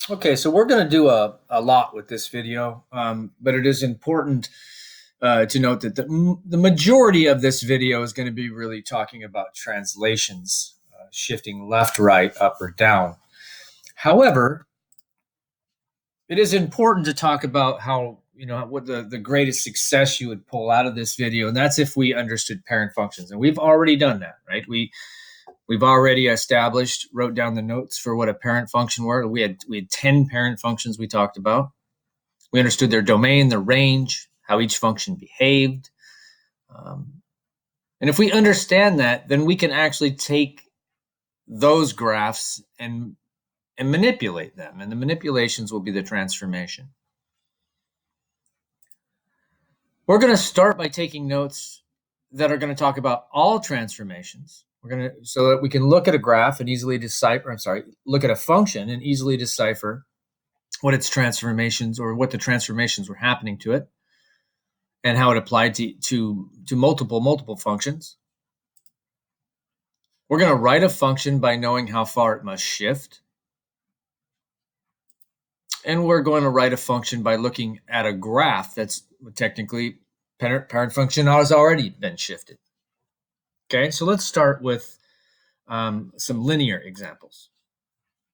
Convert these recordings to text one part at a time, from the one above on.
Okay, so we're going to do a lot with this video, but it is important to note that the majority of this video is going to be really talking about translations, shifting left, right, up, or down. However, it is important to talk about how, what the greatest success you would pull out of this video, and that's if we understood parent functions. And we've already done that, right? We've already established, wrote down the notes for what a parent function were. We had 10 parent functions we talked about. We understood their domain, their range, how each function behaved. And if we understand that, then we can actually take those graphs and manipulate them. And the manipulations will be the transformation. We're going to start by taking notes that are going to talk about all transformations. So that we can look at a graph and easily decipher, look at a function and easily decipher what its transformations or what the transformations were happening to it and how it applied to multiple functions. We're going to write a function by knowing how far it must shift. And we're going to write a function by looking at a graph that's technically parent function has already been shifted. Okay, so let's start with some linear examples.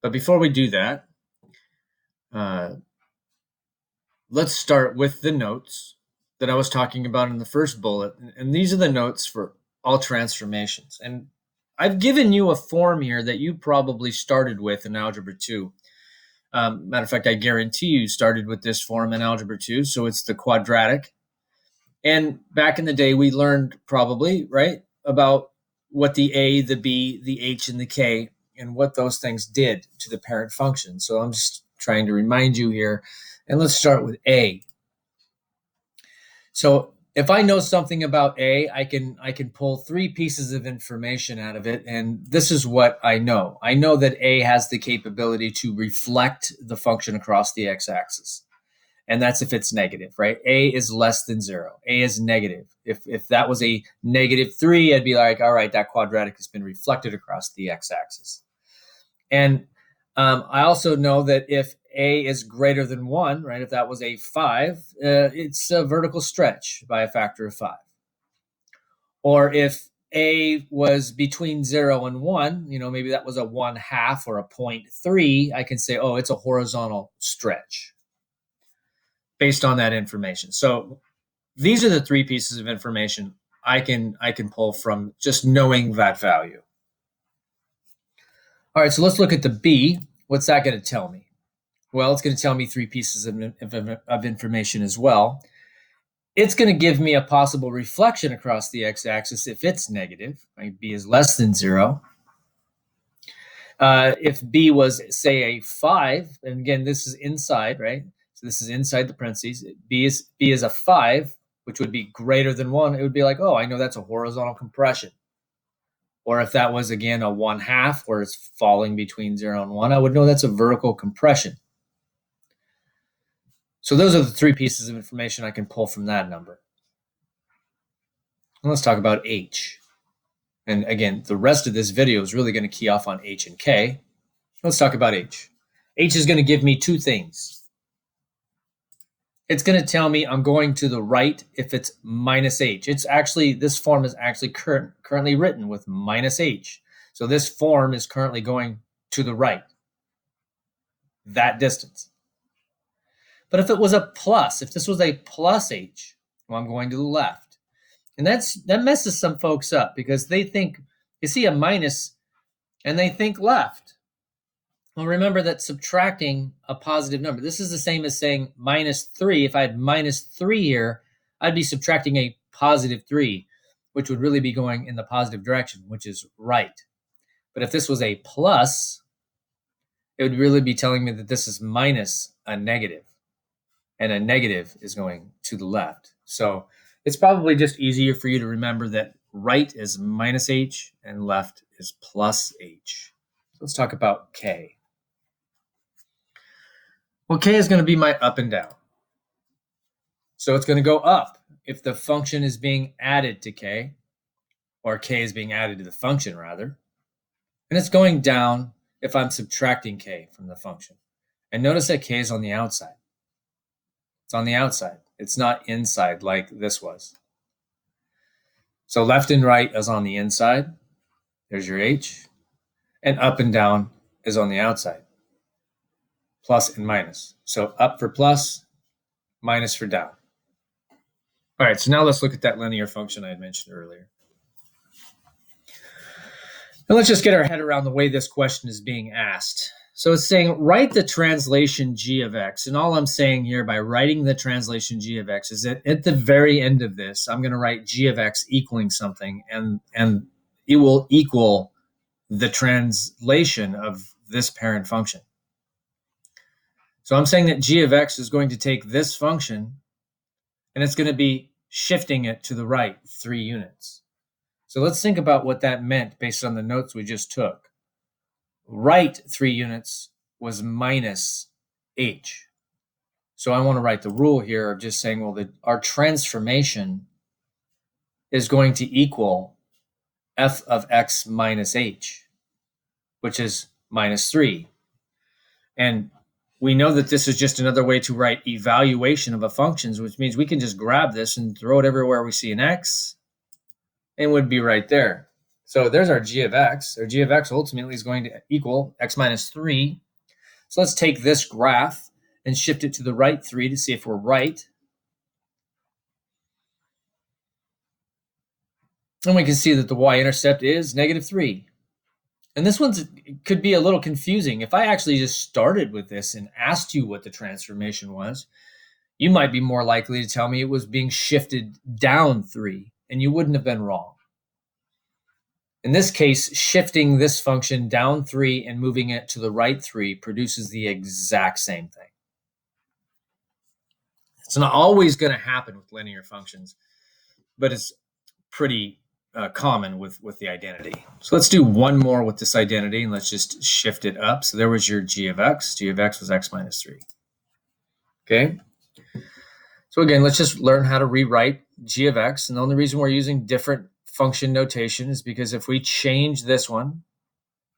But before we do that, let's start with the notes that I was talking about in the first bullet. And these are the notes for all transformations. And I've given you a form here that you probably started with in Algebra 2. Matter of fact, I guarantee you started with this form in Algebra 2. So it's the quadratic. And back in the day, we learned probably, right, about what the A, the B, the H, and the K, and what those things did to the parent function. So I'm just trying to remind you here. And let's start with A. So if I know something about A, I can pull three pieces of information out of it. And this is what I know. I know that A has the capability to reflect the function across the x-axis. And that's if it's negative, right? A is less than 0. A is negative. If that was a -3, I'd be like, all right, that quadratic has been reflected across the x-axis. And I also know that if A is greater than 1, right, if that was a 5, it's a vertical stretch by a factor of 5. Or if A was between 0 and 1, maybe that was a 1/2 or a 0.3, I can say, oh, it's a horizontal stretch based on that information. So these are the three pieces of information I can pull from just knowing that value. All right, so let's look at the B. What's that going to tell me? Well, it's going to tell me three pieces of information as well. It's going to give me a possible reflection across the x-axis if it's negative, right? B is less than 0. If B was, say, a 5, and again, this is inside, right? So this is inside the parentheses. B is a 5, which would be greater than 1. It would be like, oh, I know that's a horizontal compression. Or if that was, again, a 1/2, where it's falling between 0 and 1, I would know that's a vertical compression. So those are the three pieces of information I can pull from that number. And let's talk about H. And again, the rest of this video is really going to key off on H and K. Let's talk about H. H is going to give me two things. It's going to tell me I'm going to the right if it's -H. It's actually, this form is actually currently written with -H. So this form is currently going to the right, that distance. But if it was a plus, if this was a plus H, well, I'm going to the left. And that messes some folks up because they think, you see a minus and they think left. Well, remember that subtracting a positive number, this is the same as saying -3. If I had -3 here, I'd be subtracting a +3, which would really be going in the positive direction, which is right. But if this was a plus, it would really be telling me that this is minus a negative, and a negative is going to the left. So it's probably just easier for you to remember that right is -H and left is +H. Let's talk about K. Well, K is going to be my up and down. So it's going to go up if the function is being added to K, or K is being added to the function, rather. And it's going down if I'm subtracting K from the function. And notice that k is on the outside. It's on the outside. It's not inside like this was. So left and right is on the inside. There's your h. And up and down is on the outside. Plus and minus. So up for plus, minus for down. All right, so now let's look at that linear function I had mentioned earlier. And let's just get our head around the way this question is being asked. So it's saying write the translation g of x. And all I'm saying here by writing the translation g of x is that at the very end of this, I'm going to write g of x equaling something, and it will equal the translation of this parent function. So I'm saying that g of x is going to take this function and it's going to be shifting it to the right 3 units. So let's think about what that meant based on the notes we just took. Right 3 units was minus h. So I want to write the rule here of just saying, well, our transformation is going to equal f of x minus h, which is minus 3. And we know that this is just another way to write evaluation of a function, which means we can just grab this and throw it everywhere we see an x, and it would be right there. So there's our g of x. Our g of x ultimately is going to equal x minus 3. So let's take this graph and shift it to the right 3 to see if we're right. And we can see that the y-intercept is negative 3. And this one could be a little confusing. If I actually just started with this and asked you what the transformation was, you might be more likely to tell me it was being shifted down 3, and you wouldn't have been wrong. In this case, shifting this function down 3 and moving it to the right 3 produces the exact same thing. It's not always going to happen with linear functions, but it's pretty common with the identity. So let's do one more with this identity, and let's just shift it up. So there was your g of x. G of x was x minus 3. Okay. So again, let's just learn how to rewrite g of x. And the only reason we're using different function notation is because if we change this one,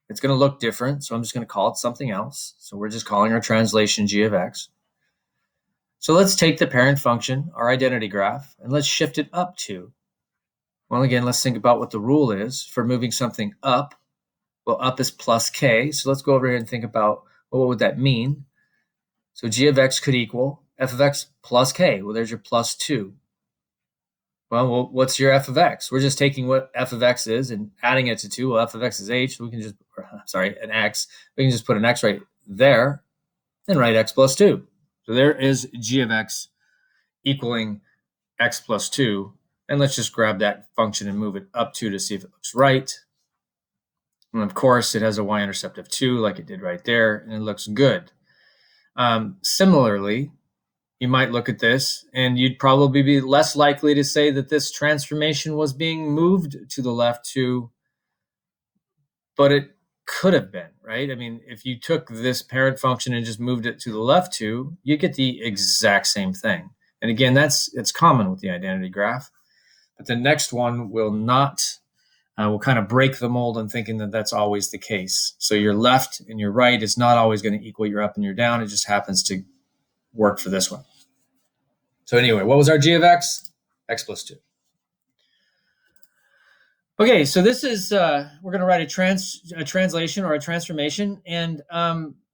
it's going to look different. So I'm just going to call it something else. So we're just calling our translation g of x. So let's take the parent function, our identity graph, and let's shift it up to. Well, again, let's think about what the rule is for moving something up. Well, up is plus k. So let's go over here and think about, well, what would that mean? So g of x could equal f of x plus k. Well, there's your plus 2. Well, what's your f of x? We're just taking what f of x is and adding it to 2. Well, f of x is h. So we can just, an x. We can just put an x right there and write x plus 2. So there is g of x equaling x plus 2. And let's just grab that function and move it up 2 to see if it looks right. And of course, it has a y-intercept of 2 like it did right there, and it looks good. Similarly, you might look at this, and you'd probably be less likely to say that this transformation was being moved to the left 2, but it could have been, right? I mean, if you took this parent function and just moved it to the left 2, you get the exact same thing. And again, it's common with the identity graph. But the next one will not, will kind of break the mold in thinking that that's always the case. So your left and your right is not always going to equal your up and your down. It just happens to work for this one. So anyway, what was our g of x? X plus 2. Okay, so this is, we're going to write a translation or a transformation, and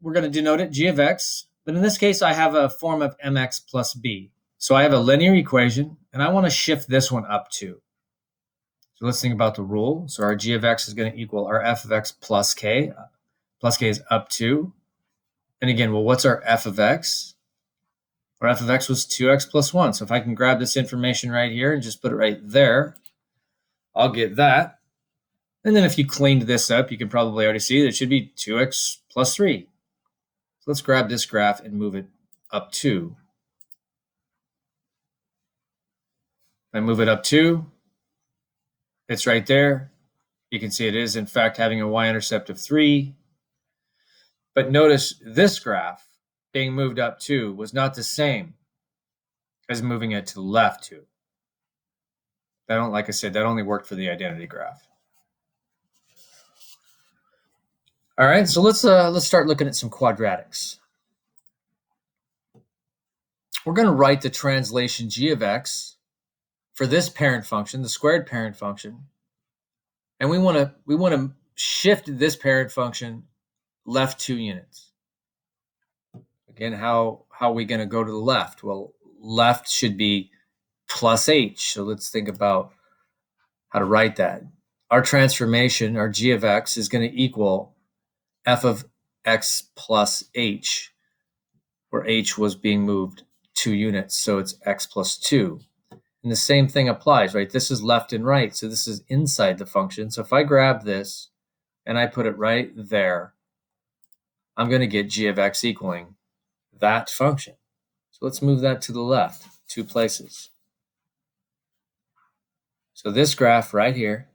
we're going to denote it g of x. But in this case, I have a form of mx plus b. So I have a linear equation, and I want to shift this one up 2. So let's think about the rule. So our g of x is going to equal our f of x plus k. Plus k is up 2. And again, well, what's our f of x? Our f of x was 2x plus 1. So if I can grab this information right here and just put it right there, I'll get that. And then if you cleaned this up, you can probably already see that it should be 2x plus 3. So let's grab this graph and move it up 2. If I move it up 2, it's right there. You can see it is, in fact, having a y-intercept of 3. But notice this graph being moved up 2 was not the same as moving it to the left 2. Like I said, that only worked for the identity graph. All right, so let's start looking at some quadratics. we're going to write the translation g of x for this parent function, the squared parent function, and we want to shift this parent function left 2 units. Again, how are we going to go to the left? Well, left should be plus h. So let's think about how to write that. Our transformation, our g of x, is going to equal f of x plus h, where h was being moved 2 units, so it's x plus 2. And the same thing applies, right? This is left and right, so this is inside the function. So if I grab this and I put it right there, I'm going to get g of x equaling that function. So let's move that to the left, 2 places. So this graph right here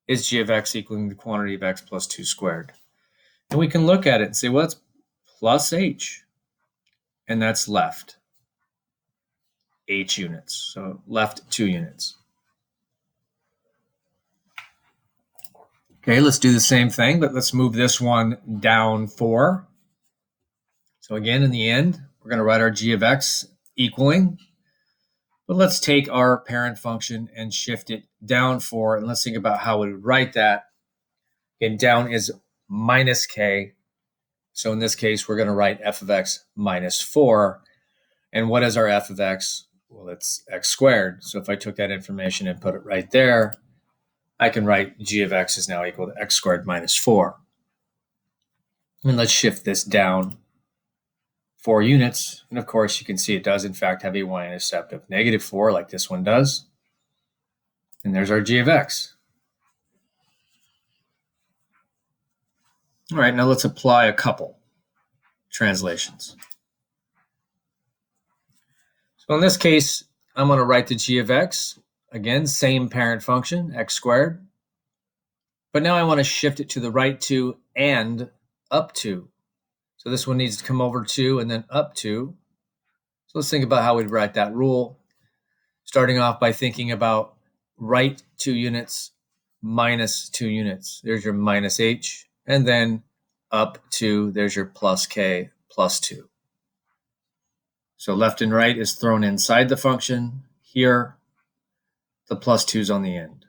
is g of x equaling the quantity of x plus 2 squared. And we can look at it and say, well, it's plus h, and that's left h units. So left 2 units. Okay, let's do the same thing, but let's move this one down 4. So again, in the end, we're going to write our g of x equaling, but let's take our parent function and shift it down 4, and let's think about how we would write that. And down is minus k. So in this case, we're going to write f of x minus 4. And what is our f of x? Well, it's x squared. So if I took that information and put it right there, I can write g of x is now equal to x squared minus 4. And let's shift this down 4 units. And of course, you can see it does, in fact, have a y-intercept of negative 4, like this one does. And there's our g of x. All right, now let's apply a couple translations. So in this case, I'm going to write the g of x. Again, same parent function, x squared. But now I want to shift it to the right 2 and up 2. So this one needs to come over 2 and then up 2. So let's think about how we'd write that rule. Starting off by thinking about right 2 units minus 2 units. There's your minus h. And then up 2, there's your plus k plus 2. So left and right is thrown inside the function. Here, the plus 2 is on the end.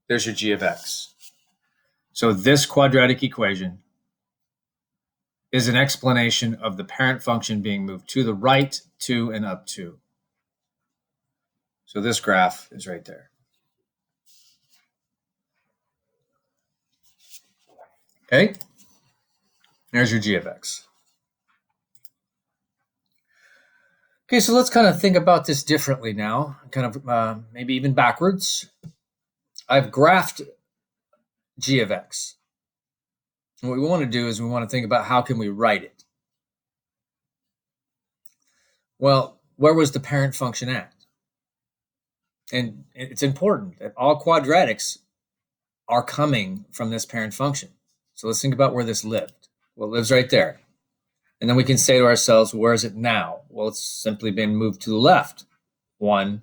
There's your g of x. So this quadratic equation is an explanation of the parent function being moved to the right 2 and up 2. So this graph is right there. Okay, there's your g of x. Okay, so let's kind of think about this differently now, kind of maybe even backwards. I've graphed g of x. And what we want to do is we want to think about how can we write it. Well, where was the parent function at? And it's important that all quadratics are coming from this parent function. So let's think about where this lived. Well, it lives right there. And then we can say to ourselves, where is it now? Well, it's simply been moved to the left. 1,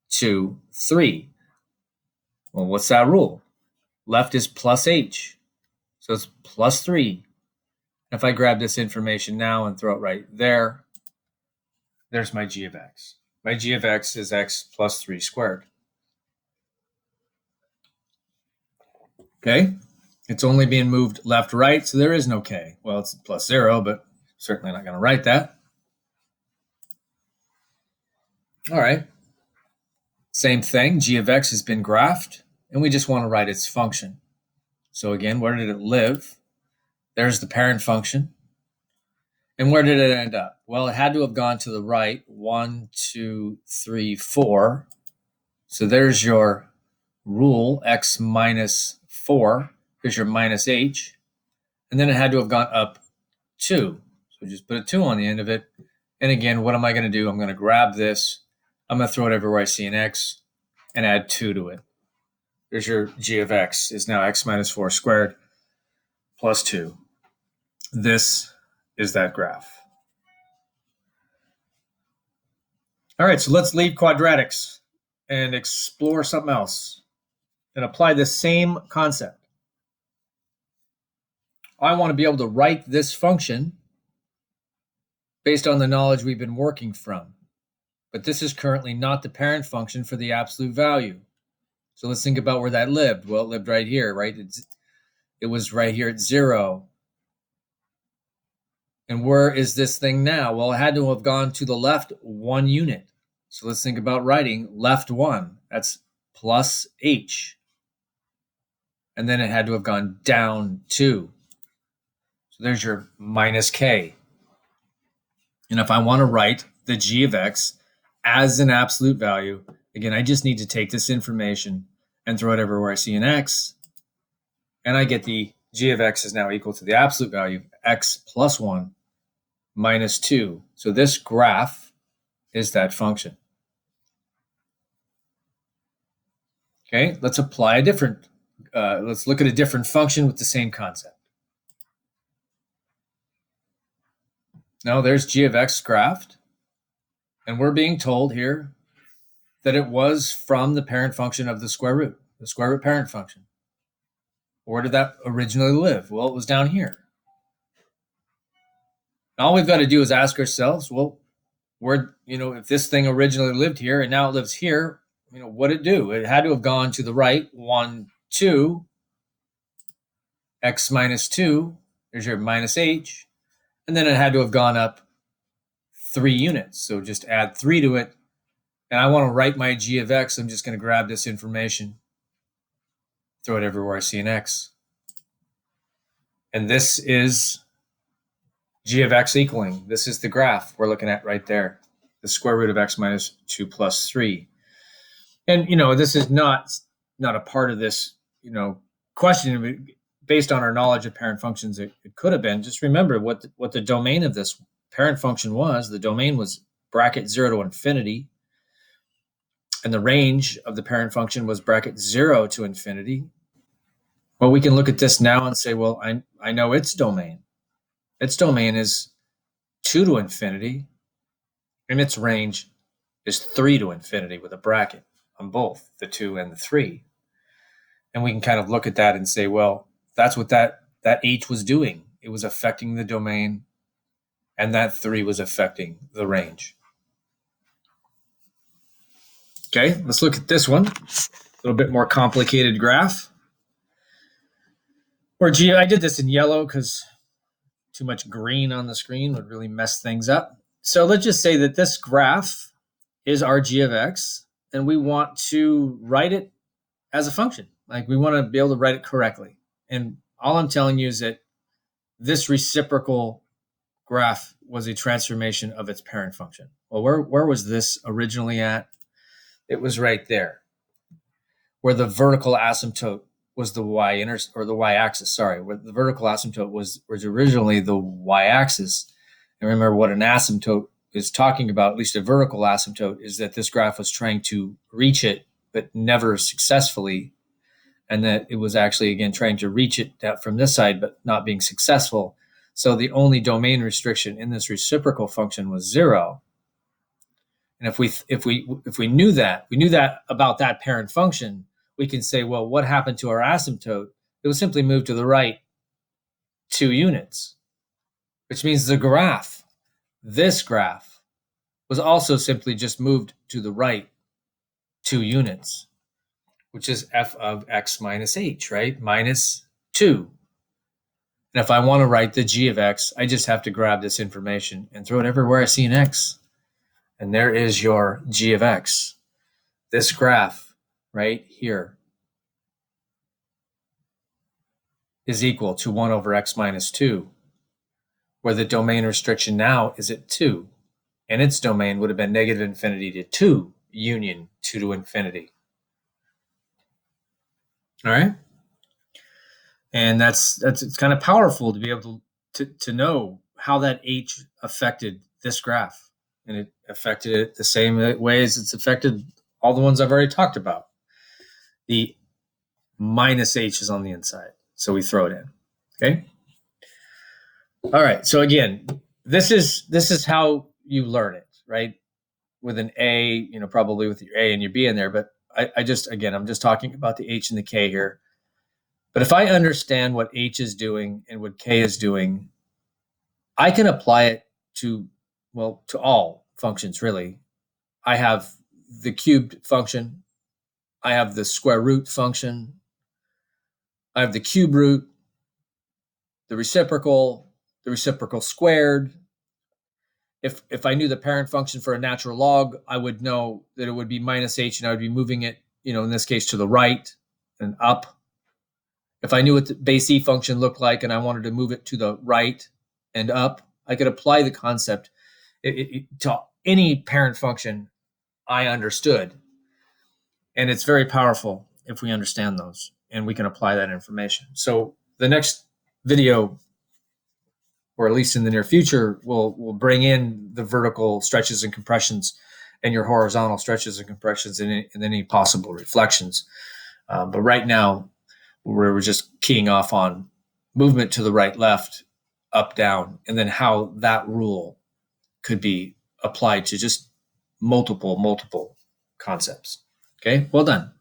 2, 3. Well, what's that rule? Left is plus h. So it's plus 3. If I grab this information now and throw it right there, there's my g of x. My g of x is x plus 3 squared. Okay, it's only being moved left, right, so there is no k. Well, it's plus 0, but certainly not going to write that. All right, same thing, g of x has been graphed, and we just want to write its function. So again, where did it live? There's the parent function. And where did it end up? Well, it had to have gone to the right, 1, 2, 3, 4. So there's your rule, x minus 4. Here's your minus h. And then it had to have gone up 2. So just put a 2 on the end of it. And again, what am I going to do? I'm going to grab this. I'm going to throw it everywhere I see an x and add 2 to it. There's your g of x is now x minus 4 squared plus 2. This is that graph. All right, so let's leave quadratics and explore something else and apply the same concept. I want to be able to write this function based on the knowledge we've been working from. But this is currently not the parent function for the absolute value. So let's think about where that lived. Well, it lived right here, right? It was right here at 0. And where is this thing now? Well, it had to have gone to the left 1 unit. So let's think about writing left 1. That's plus h. And then it had to have gone down 2. So there's your minus k. And if I want to write the g of x as an absolute value, again, I just need to take this information and throw it everywhere I see an x. And I get the g of x is now equal to the absolute value, x plus 1 minus 2. So this graph is that function. Okay, let's apply a different, let's look at a different function with the same concept. Now there's g of x graphed, and we're being told here that it was from the parent function of the square root parent function. Where did that originally live? Well, it was down here. All we've got to do is ask ourselves, well, where, if this thing originally lived here and now it lives here, what did it do? It had to have gone to the right 1, 2, x minus 2, there's your minus h, and then it had to have gone up 3 units. So just add 3 to it. And I want to write my g of x. I'm just going to grab this information, throw it everywhere I see an x. And this is g of x equaling. This is the graph we're looking at right there, the square root of x minus 2 plus 3. And, this is not a part of this, question. Based on our knowledge of parent functions, it could have been. Just remember what the domain of this parent function was. The domain was bracket 0 to infinity. And the range of the parent function was bracket 0 to infinity. Well, we can look at this now and say, well, I know its domain. Its domain is 2 to infinity, and its range is 3 to infinity with a bracket on both the 2 and the 3. And we can kind of look at that and say, well, that's what that h was doing. It was affecting the domain, and that 3 was affecting the range. Okay, let's look at this one. A little bit more complicated graph. I did this in yellow because too much green on the screen would really mess things up. So let's just say that this graph is our g of x, and we want to write it as a function. Like we want to be able to write it correctly. And all I'm telling you is that this reciprocal graph was a transformation of its parent function. Well, where was this originally at? It was right there, where the vertical asymptote was the y-axis. Where the vertical asymptote was originally the y-axis. And remember what an asymptote is talking about, at least a vertical asymptote, is that this graph was trying to reach it, but never successfully. And that it was actually, again, trying to reach it from this side, but not being successful. So the only domain restriction in this reciprocal function was 0. And if we knew that about that parent function, we can say, well, what happened to our asymptote? It was simply moved to the right 2 units, which means this graph, was also simply just moved to the right 2 units, which is f of x minus h, right? Minus 2. And if I want to write the g of x, I just have to grab this information and throw it everywhere I see an x. And there is your g of x. This graph right here is equal to 1 over x minus 2, where the domain restriction now is at 2. And its domain would have been negative infinity to 2, union 2 to infinity. All right? And it's kind of powerful to be able to know how that h affected this graph. And it affected it the same way as it's affected all the ones I've already talked about. The minus h is on the inside, so we throw it in. Okay. All right. So again, this is how you learn it, right? With an A, probably with your A and your B in there. But I'm just talking about the h and the k here. But if I understand what h is doing and what k is doing, I can apply it to well, to all functions really. I have the cubed function, I have the square root function, I have the cube root, the reciprocal squared. If I knew the parent function for a natural log, I would know that it would be minus h, and I would be moving it, in this case, to the right and up. If I knew what the base e function looked like and I wanted to move it to the right and up, I could apply the concept to any parent function I understood. And it's very powerful if we understand those and we can apply that information. So the next video, or at least in the near future, will bring in the vertical stretches and compressions and your horizontal stretches and compressions and any possible reflections. But right now, we're just keying off on movement to the right, left, up, down, and then how that rule could be applied to just multiple concepts. Okay, well done.